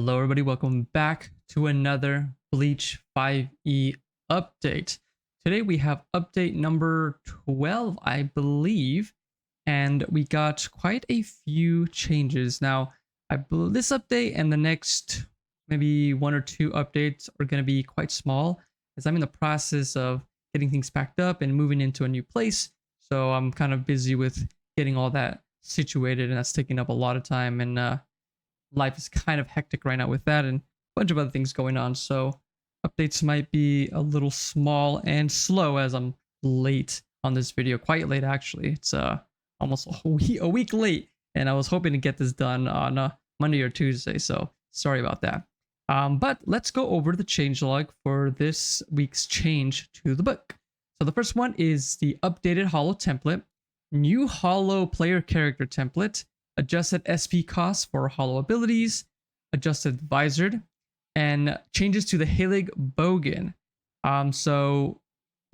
Hello everybody, welcome back to another Bleach 5e update. Today we have update number 12, I believe, and we got quite a few changes. Now, this update and the next maybe one or two updates are going to be quite small, as I'm in the process of getting things packed up and moving into a new place, so I'm kind of busy with getting all that situated, and that's taking up a lot of time, and life is kind of hectic right now with that and a bunch of other things going on. So updates might be a little small and slow as I'm late on this video. Quite late actually. It's almost a week late, and I was hoping to get this done on Monday or Tuesday. So sorry about that. But let's go over the changelog for this week's change to the book. So the first one is the updated holo template, new holo player character template, adjusted SP costs for holo abilities, adjusted Visored, and changes to the Heilig Bogen. So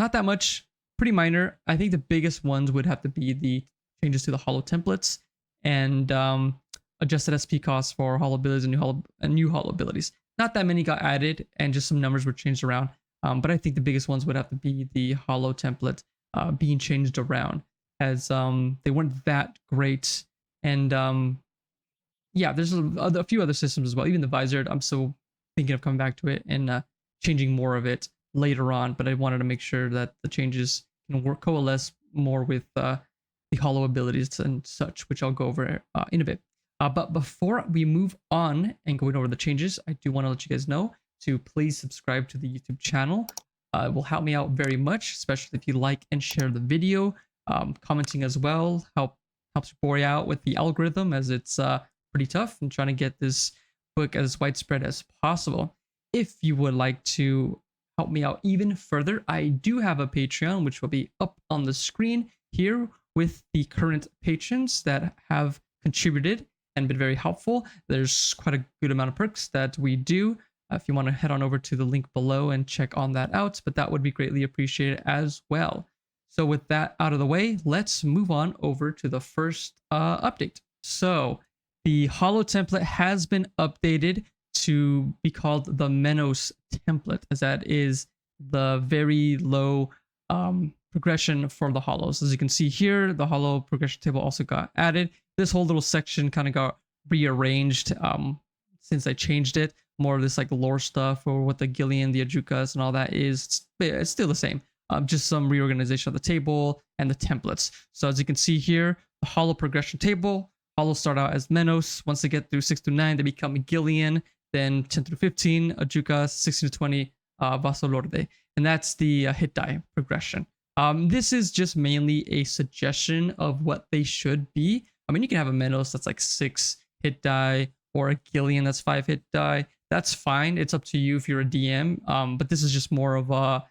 not that much, pretty minor. I think the biggest ones would have to be the changes to the holo templates and adjusted SP costs for holo abilities and new holo abilities. Not that many got added, and just some numbers were changed around. But I think the biggest ones would have to be the holo template being changed around, as they weren't that great. And yeah, there's a few other systems as well. Even the Visored, I'm still thinking of coming back to it and changing more of it later on. But I wanted to make sure that the changes can coalesce more with the holo abilities and such, which I'll go over in a bit. But before we move on and going over the changes, I do want to let you guys know to please subscribe to the YouTube channel. It will help me out very much, especially if you like and share the video. Commenting as well helps support you out with the algorithm, as it's pretty tough and trying to get this book as widespread as possible. If you would like to help me out even further, I do have a Patreon, which will be up on the screen here with the current patrons that have contributed and been very helpful. There's quite a good amount of perks that we do. If you want to head on over to the link below and check on that out, but that would be greatly appreciated as well. So with that out of the way, let's move on over to the first update. So the holo template has been updated to be called the Menos Template, as that is the very low progression for the holos. As you can see here, the holo progression table also got added. This whole little section kind of got rearranged since I changed it. More of this like lore stuff, or what the Gillian, the Ajukas, and all that is. It's still the same. Just some reorganization of the table and the templates. So as you can see here, the holo progression table, holos start out as Menos. Once they get through 6 to 9, they become Gillian. Then 10 through 15, Ajukas, 16 to 20, Visored. And that's the hit die progression. This is just mainly a suggestion of what they should be. I mean, you can have a Menos that's like 6 hit die, or a Gillian that's 5 hit die. That's fine. It's up to you if you're a DM. But this is just more of a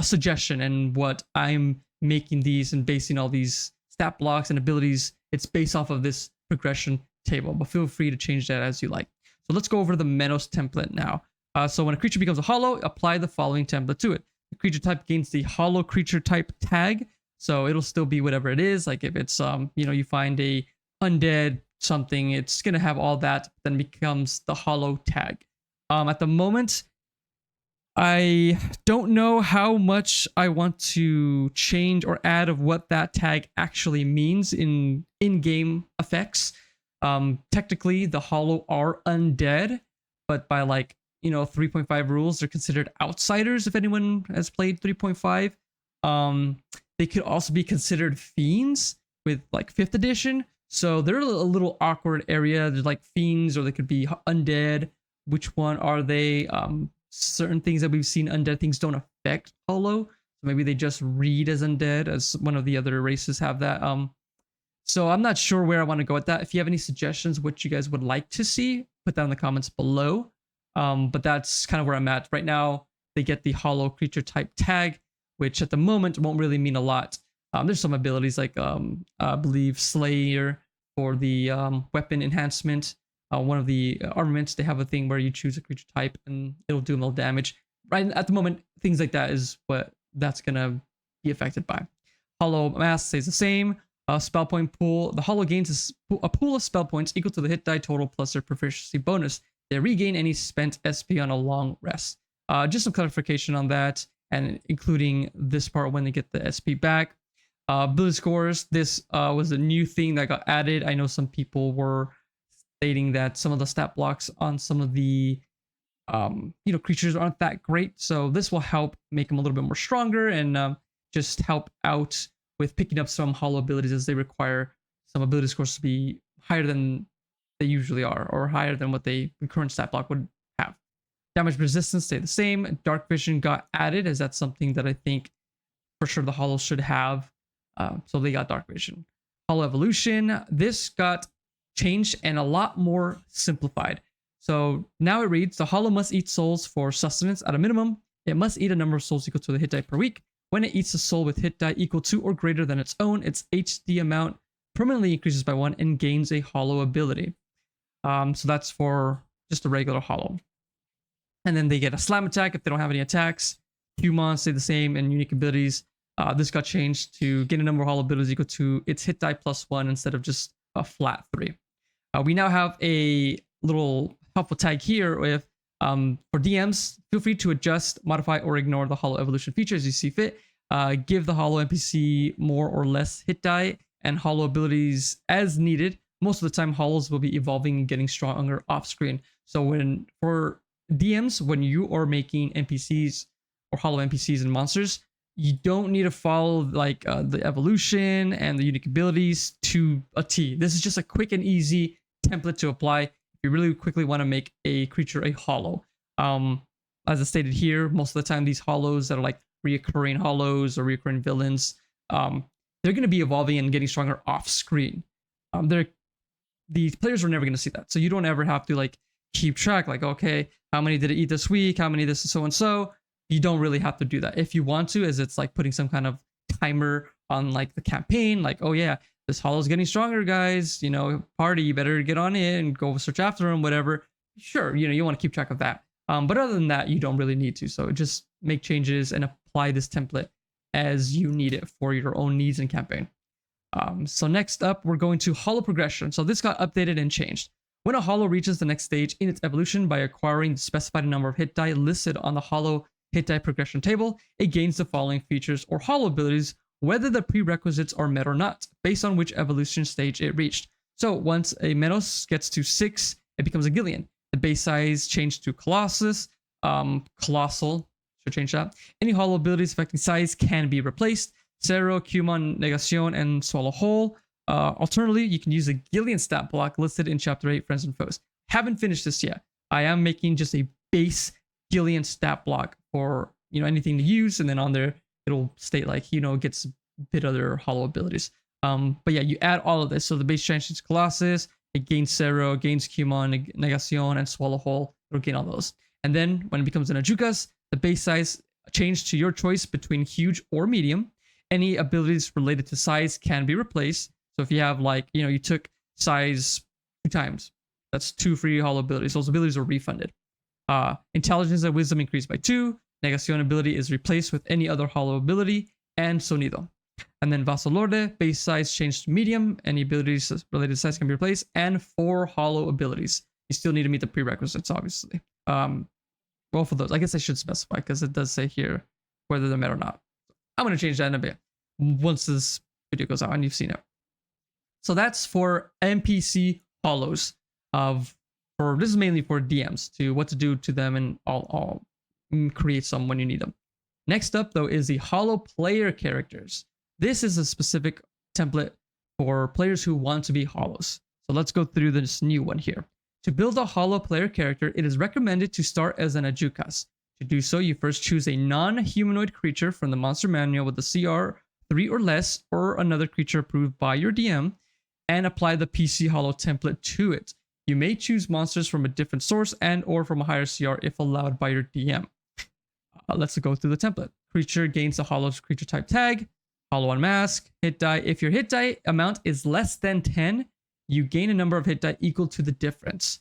suggestion, and what I'm making these and basing all these stat blocks and abilities, it's based off of this progression table, but feel free to change that as you like. So let's go over the Menos template now. So when a creature becomes a holo, apply the following template to it. The creature type gains the holo creature type tag, so it'll still be whatever it is. Like if it's you find a undead something, it's gonna have all that, then becomes the holo tag. At the moment, I don't know how much I want to change or add of what that tag actually means in-game effects. Technically, the holo are undead, but by 3.5 rules, they're considered outsiders if anyone has played 3.5. They could also be considered fiends with 5th edition. So they're a little awkward area. They're like fiends, or they could be undead. Which one are they? Certain things that we've seen undead things don't affect holo, so maybe they just read as undead, as one of the other races have that. So I'm not sure where I want to go with that. If you have any suggestions what you guys would like to see, put that in the comments below. But that's kind of where I'm at right now. They get the holo creature type tag, which at the moment won't really mean a lot. There's some abilities like I believe Slayer for the weapon enhancement. One of the armaments, they have a thing where you choose a creature type and it'll do more damage. Right at the moment, things like that is what that's gonna be affected by. Holo mass stays the same. Spell point pool. The holo gains a pool of spell points equal to the hit die total plus their proficiency bonus. They regain any spent SP on a long rest. Just some clarification on that, and including this part when they get the SP back. Ability scores. This was a new thing that got added. I know some people were stating that some of the stat blocks on some of the creatures aren't that great. So this will help make them a little bit more stronger and just help out with picking up some hollow abilities as they require some ability scores to be higher than they usually are, or higher than what the current stat block would have. Damage resistance stayed the same. Dark vision got added, as that's something that I think for sure the hollows should have. So they got dark vision. Hollow evolution. This got changed and a lot more simplified. So now it reads, the hollow must eat souls for sustenance at a minimum. It must eat a number of souls equal to the hit die per week. When it eats a soul with hit die equal to or greater than its own, its HD amount permanently increases by 1 and gains a hollow ability. So that's for just a regular hollow. And then they get a slam attack if they don't have any attacks. Humans stay the same, and unique abilities. This got changed to get a number of hollow abilities equal to its hit die plus 1 instead of just a flat 3. We now have a little helpful tag here with for DMs, feel free to adjust, modify, or ignore the hollow evolution feature as you see fit. Give the hollow NPC more or less hit die and hollow abilities as needed. Most of the time, hollows will be evolving and getting stronger off screen. So for DMs, when you are making NPCs or hollow NPCs and monsters, you don't need to follow like the evolution and the unique abilities to a T. This is just a quick and easy template to apply if you really quickly want to make a creature a hollow. As I stated here, most of the time these hollows that are like reoccurring hollows or reoccurring villains, they're going to be evolving and getting stronger off screen. The players are never going to see that, so you don't ever have to like keep track, like, okay, how many did it eat this week, how many this is so and so. You don't really have to do that. If you want to, as it's like putting some kind of timer on like the campaign, like, oh yeah, this hollow's getting stronger, guys, you know, party, you better get on it and go search after him, whatever. Sure, you know, you want to keep track of that. But other than that, you don't really need to. So just make changes and apply this template as you need it for your own needs and campaign. So next up, we're going to hollow progression. So this got updated and changed. When a hollow reaches the next stage in its evolution by acquiring the specified number of hit die listed on the hollow hit die progression table, it gains the following features or hollow abilities, whether the prerequisites are met or not, based on which evolution stage it reached. So once a Menos gets to 6, it becomes a Gillian. The base size changed to Colossus, Colossal, should change that. Any hollow abilities affecting size can be replaced. Zero, Cuman, Negacion, and Swallow Whole. Alternatively, you can use the Gillian stat block listed in Chapter 8, Friends and Foes. Haven't finished this yet. I am making just a base Gillian stat block for, you know, anything to use, and then on there it'll state like, you know, gets a bit other hollow abilities. But yeah, you add all of this. So the base changes Colossus, it gains Zero, gains Cuman, Negacion, and Swallow Whole. It'll gain all those. And then when it becomes an Ajukas, the base size changed to your choice between huge or medium. Any abilities related to size can be replaced. So if you have like, you know, you took size 2 times, that's 2 free hollow abilities. Those abilities are refunded. Intelligence and wisdom increased by 2. Negacion ability is replaced with any other hollow ability, and Sonido. And then Visored, base size changed to medium. Any abilities related to size can be replaced, and 4 hollow abilities. You still need to meet the prerequisites, obviously. Well, for those, I guess I should specify because it does say here whether they're met or not. I'm going to change that in a bit once this video goes out and you've seen it. So that's for NPC hollows. This is mainly for DMs, to what to do to them, and I'll create some when you need them. Next up, though, is the hollow player characters. This is a specific template for players who want to be hollows. So let's go through this new one here. To build a hollow player character, it is recommended to start as an Ajukas. To do so, you first choose a non-humanoid creature from the monster manual with a CR 3 or less, or another creature approved by your DM, and apply the PC hollow template to it. You may choose monsters from a different source and or from a higher CR if allowed by your DM. Let's go through the template. Creature gains the hollow creature type tag, hollow unmask, hit die. If your hit die amount is less than 10, you gain a number of hit die equal to the difference.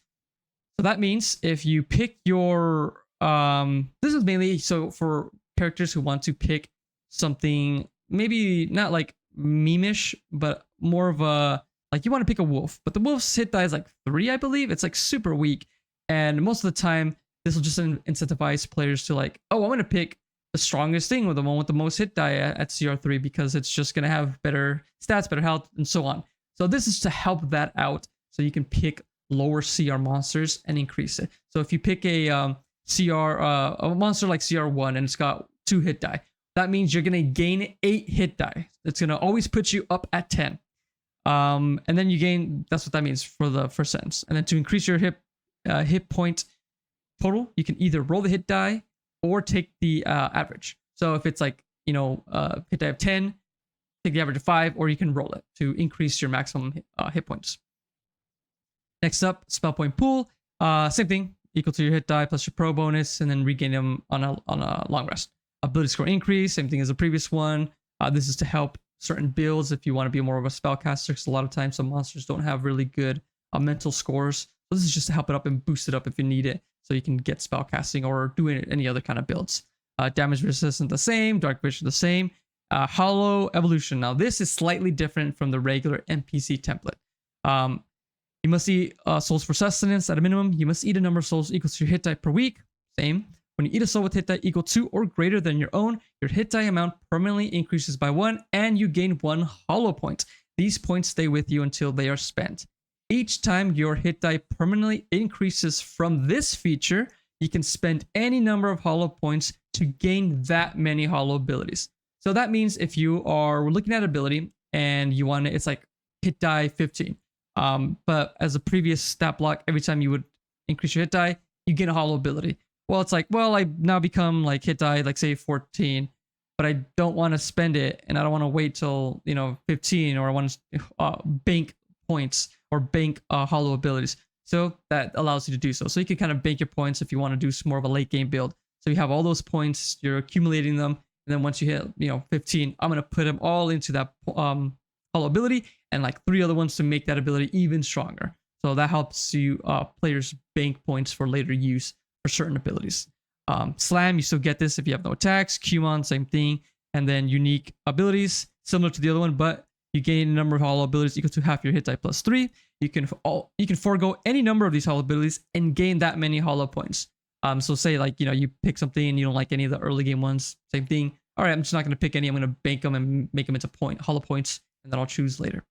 So that means if you pick your this is mainly so for characters who want to pick something maybe not like meme-ish, but more of a, like, you want to pick a wolf, but the wolf's hit die is like 3, I believe. It's like super weak. And most of the time, this will just incentivize players to like, oh, I'm going to pick the strongest thing with the one with the most hit die at CR3 because it's just going to have better stats, better health, and so on. So this is to help that out so you can pick lower CR monsters and increase it. So if you pick a a monster like CR1 and it's got 2 hit die, that means you're going to gain 8 hit die. It's going to always put you up at 10. And then you gain, that's what that means for the first sentence. And then to increase your hit point total, you can either roll the hit die or take the average. So if it's like, hit die of 10, take the average of 5, or you can roll it to increase your maximum hit points. Next up, spell point pool. Same thing, equal to your hit die plus your pro bonus, and then regain them on a long rest. Ability score increase, same thing as the previous one. This is to help certain builds if you want to be more of a spellcaster, because a lot of times some monsters don't have really good mental scores. So this is just to help it up and boost it up if you need it, so you can get spellcasting or do any other kind of builds. Damage resistance the same, dark vision the same. Hollow evolution. Now this is slightly different from the regular NPC template. You must eat souls for sustenance at a minimum. You must eat a number of souls equal to your hit die per week. Same. When you eat a soul with hit die equal to or greater than your own, your hit die amount permanently increases by 1 and you gain 1 hollow point. These points stay with you until they are spent. Each time your hit die permanently increases from this feature, you can spend any number of hollow points to gain that many hollow abilities. So that means if you are looking at ability and you want it's like hit die 15. But as a previous stat block, every time you would increase your hit die, you get a hollow ability. Well, it's like, well, I now become like hit die, like say 14, but I don't want to spend it and I don't want to wait till, 15, or I want to bank points or bank hollow abilities. So that allows you to do so. So you can kind of bank your points if you want to do more of a late game build. So you have all those points, you're accumulating them. And then once you hit, 15, I'm going to put them all into that hollow ability and like 3 other ones to make that ability even stronger. So that helps you players bank points for later use for certain abilities. Slam, you still get this if you have no attacks. Qmon, same thing. And then unique abilities, similar to the other one, but you gain a number of hollow abilities equal to half your hit die plus 3. You can forego any number of these hollow abilities and gain that many hollow points. So say like, you pick something and you don't like any of the early game ones, same thing. All right, I'm just not going to pick any. I'm going to bank them and make them into hollow points, and then I'll choose later.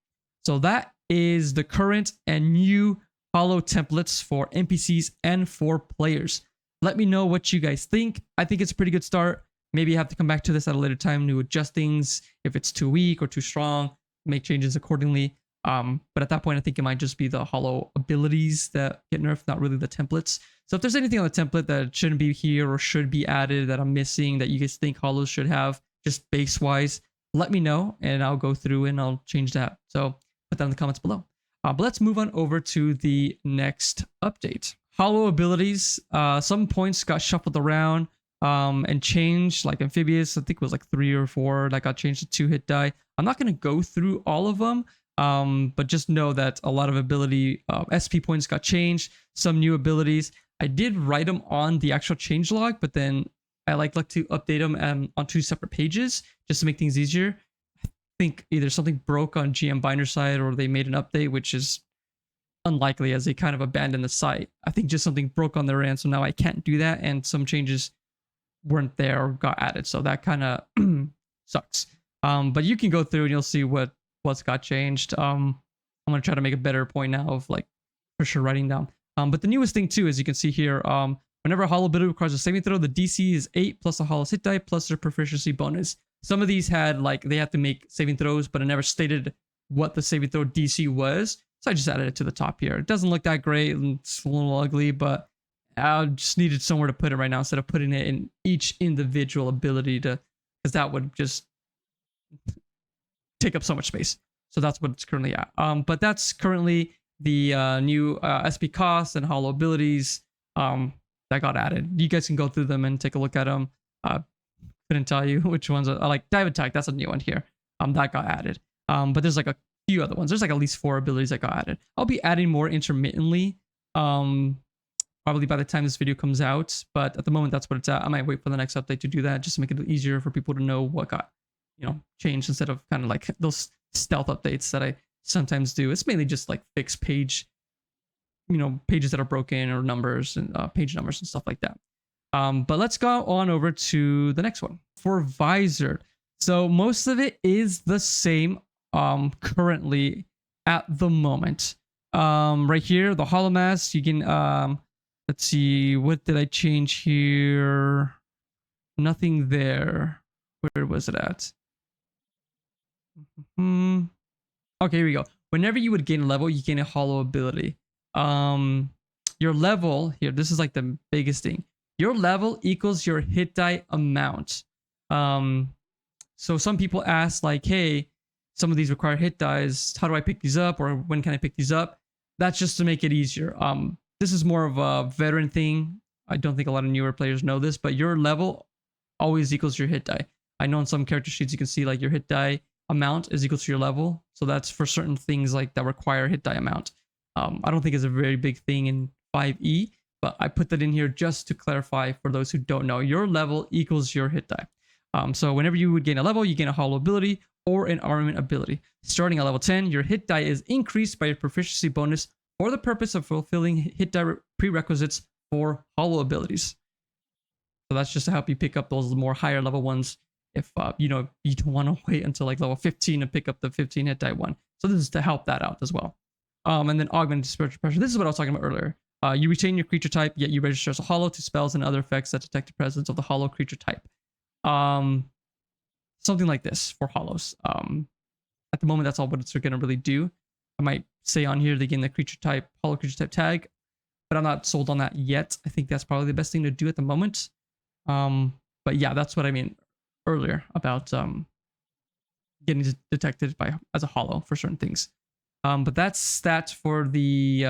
So that is the current and new hollow templates for NPCs and for players. Let me know what you guys think. I think it's a pretty good start. Maybe you have to come back to this at a later time to adjust things if it's too weak or too strong, make changes accordingly. But at that point, I think it might just be the hollow abilities that get nerfed, not really the templates. So if there's anything on the template that shouldn't be here or should be added that I'm missing that you guys think hollows should have, just base wise, let me know and I'll go through and I'll change that. So put that in the comments below. But let's move on over to the next update. Hollow abilities, some points got shuffled around and changed, like amphibious, I think it was like 3 or 4 that got changed to 2 hit die. I'm not going to go through all of them, but just know that a lot of ability SP points got changed, some new abilities. I did write them on the actual changelog, but then I like to update them on 2 separate pages just to make things easier. I think either something broke on gmbinder side or they made an update, which is unlikely as they kind of abandoned the site. I think just something broke on their end, so now I can't do that, and some changes weren't there or got added, so that kind of sucks. But you can go through and you'll see what's got changed. I'm gonna try to make a better point now of like for sure writing down. But the newest thing too, as you can see here, whenever a hollow ability requires a saving throw, the DC is 8 plus a hollow hit die plus their proficiency bonus. Some of these had like they have to make saving throws, but it never stated what the saving throw DC was. So I just added it to the top here. It doesn't look that great and it's a little ugly, but I just needed somewhere to put it right now instead of putting it in each individual ability because that would just take up so much space. So that's what it's currently at. But that's currently the new SP costs and hollow abilities that got added. You guys can go through them and take a look at them. Couldn't tell you which ones. I like dive attack. That's a new one here. That got added. But there's like a few other ones. There's like at least 4 abilities that got added. I'll be adding more intermittently. Probably by the time this video comes out, but at the moment that's what it's at. I might wait for the next update to do that just to make it easier for people to know what got changed instead of kind of like those stealth updates that I sometimes do. It's mainly just like fixed page pages that are broken or numbers and page numbers and stuff like that. But let's go on over to the next one for Visored. So most of it is the same currently at the moment. Right here, the hollow mask, you can let's see, what did I change here? Nothing there. Where was it at? Okay, here we go. Whenever you would gain a level, you gain a hollow ability. Your level here, this is like the biggest thing. Your level equals your hit die amount. So some people ask like, hey, some of these require hit dies. How do I pick these up, or when can I pick these up? That's just to make it easier. This is more of a veteran thing. I don't think a lot of newer players know this, but your level always equals your hit die. I know in some character sheets you can see like your hit die amount is equal to your level. So that's for certain things like that require hit die amount. I don't think it's a very big thing in 5e, but I put that in here just to clarify for those who don't know. Your level equals your hit die. So whenever you would gain a level, you gain a hollow ability or an armament ability. Starting at level 10, your hit die is increased by your proficiency bonus for the purpose of fulfilling hit die prerequisites for hollow abilities. So that's just to help you pick up those more higher level ones if you don't want to wait until like level 15 to pick up the 15 hit die one. So this is to help that out as well. And then augmented spiritual pressure. This is what I was talking about earlier. You retain your creature type, yet you register as a hollow to spells and other effects that detect the presence of the hollow creature type. Something like this for hollows. At the moment, that's all what it's going to really do. I might say on here they gain the creature type, hollow creature type tag, but I'm not sold on that yet. I think that's probably the best thing to do at the moment. But yeah, that's what I mean earlier about getting detected as a hollow for certain things. But that's that for the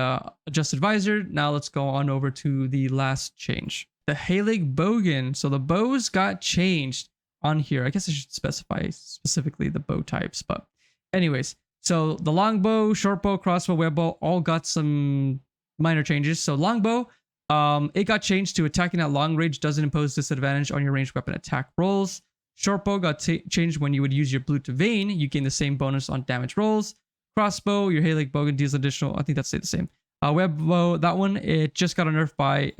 adjusted visor. Now let's go on over to the last change. The Heilig Bogen. So the bows got changed on here. I guess I should specify specifically the bow types. But anyways, so the longbow, shortbow, crossbow, webbow all got some minor changes. So longbow, it got changed to attacking at long range doesn't impose disadvantage on your ranged weapon attack rolls. Shortbow got changed when you would use your bleachtybw. You gain the same bonus on damage rolls. Crossbow, your Heilig Bogen deals additional. I think that stayed the same. Webbow, that one, it just got a nerf by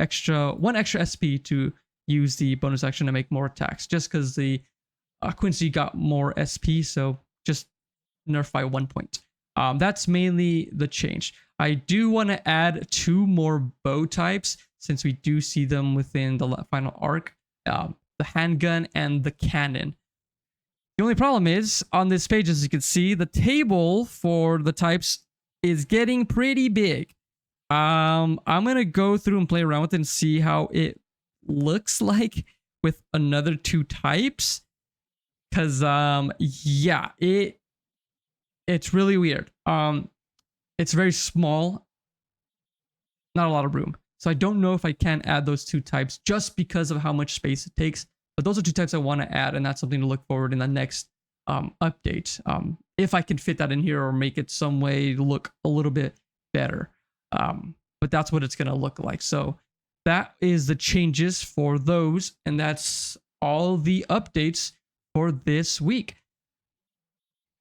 one extra SP to use the bonus action to make more attacks. Just because the Quincy got more SP, so just nerf by 1 point. That's mainly the change. I do want to add 2 more bow types since we do see them within the final arc. The handgun and the cannon. The only problem is, on this page, as you can see, the table for the types is getting pretty big. I'm going to go through and play around with it and see how it looks like with another 2 types. Because, yeah, it's really weird. It's very small. Not a lot of room. So I don't know if I can add those 2 types just because of how much space it takes. But those are 2 types I want to add, and that's something to look forward in the next update. If I can fit that in here or make it some way to look a little bit better. But that's what it's going to look like. So that is the changes for those, and that's all the updates for this week.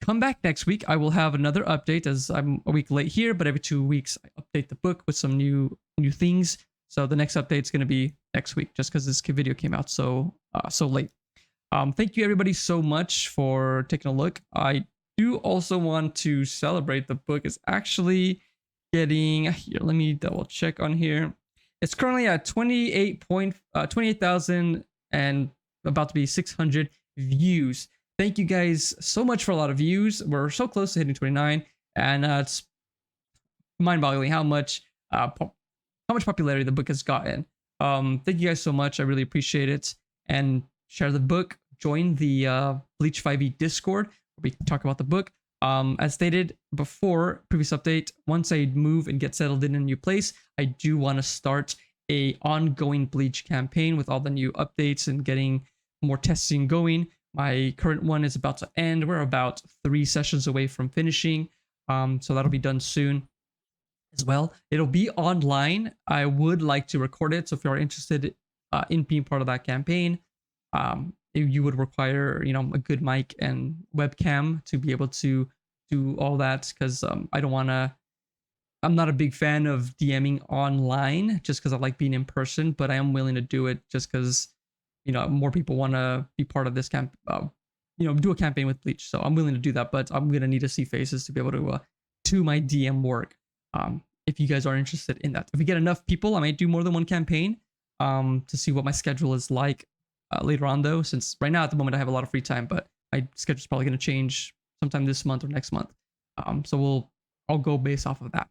Come back next week. I will have another update as I'm a week late here, but every 2 weeks I update the book with some new things. So the next update is going to be next week, just because this video came out so late. Thank you everybody so much for taking a look. I do also want to celebrate the book is actually getting here. Let me double check on here. It's currently at 28,000 and about to be 600 views. Thank you guys so much for a lot of views. We're so close to hitting 29, and it's mind-boggling how much popularity the book has gotten. Thank you guys so much. I really appreciate it. And share the book. Join the Bleach 5e Discord where we talk about the book. As stated before, previous update, once I move and get settled in a new place, I do want to start a ongoing Bleach campaign with all the new updates and getting more testing going. My current one is about to end. We're about 3 sessions away from finishing. So that'll be done soon as well. It'll be online. I would like to record it. So if you are interested in being part of that campaign, you would require, a good mic and webcam to be able to do all that, because I don't want to I'm not a big fan of DMing online just because I like being in person, but I am willing to do it just because, more people want to be part of this camp, do a campaign with Bleach. So I'm willing to do that, but I'm going to need to see faces to be able to do my DM work. If you guys are interested in that. If we get enough people, I might do more than one campaign to see what my schedule is like later on, though, since right now at the moment I have a lot of free time, but my schedule is probably going to change sometime this month or next month. So I'll go based off of that.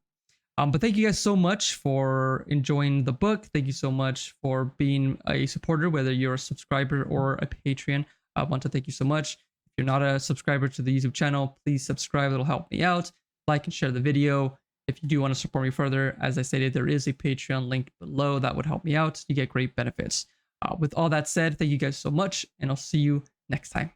But thank you guys so much for enjoying the book. Thank you so much for being a supporter, whether you're a subscriber or a Patreon. I want to thank you so much. If you're not a subscriber to the YouTube channel, please subscribe. It'll help me out. Like and share the video. If you do want to support me further, as I stated, there is a Patreon link below that would help me out. You get great benefits. With all that said, thank you guys so much, and I'll see you next time.